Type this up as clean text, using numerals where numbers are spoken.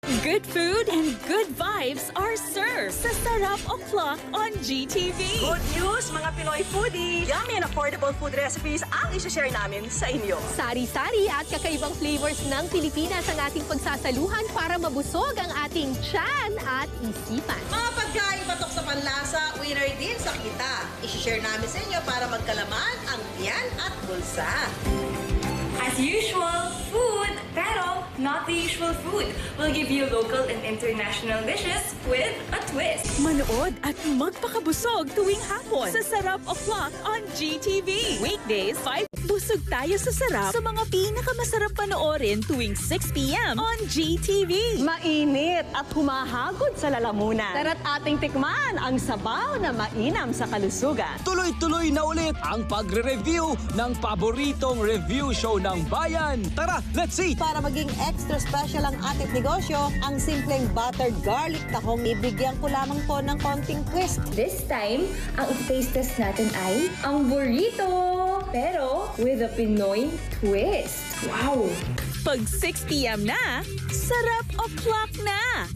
Good food and good vibes are served sa Sarap O'Clock on GTV. Good news, mga Pinoy foodie! Yummy and affordable food recipes ang isa-share namin sa inyo. Sari-sari at kakaibang flavors ng Pilipinas ang ating pagsasaluhan para mabusog ang ating tiyan at isipan. Mga pagkain patok sa panlasa, winner din sa kita. I-share namin sa inyo para magkalaman ang tiyan at bulsa. As usual, food, pero not the usual food. We'll give you local and international dishes with a twist. Manood at magpakabusog tuwing hapon sa Sarap O'Clock on GTV. Weekdays, 5. Busog tayo sa sarap sa mga pinakamasarap panoorin tuwing 6 p.m. on GTV. Mainit at humahagod sa lalamunan. Tara't ating tikman ang sabaw na mainam sa kalusugan. Tuloy-tuloy na ulit ang pagre-review ng paboritong review show ng bayan. Tara, let's eat! Para maging extra special ang ating negosyo, ang simpleng buttered garlic tahong ibigyan ko lamang po ng konting twist. This time, ang itaste test natin ay ang burrito, pero with a Pinoy twist. Wow! Pag 6 p.m. na, Sarap O'Clock na!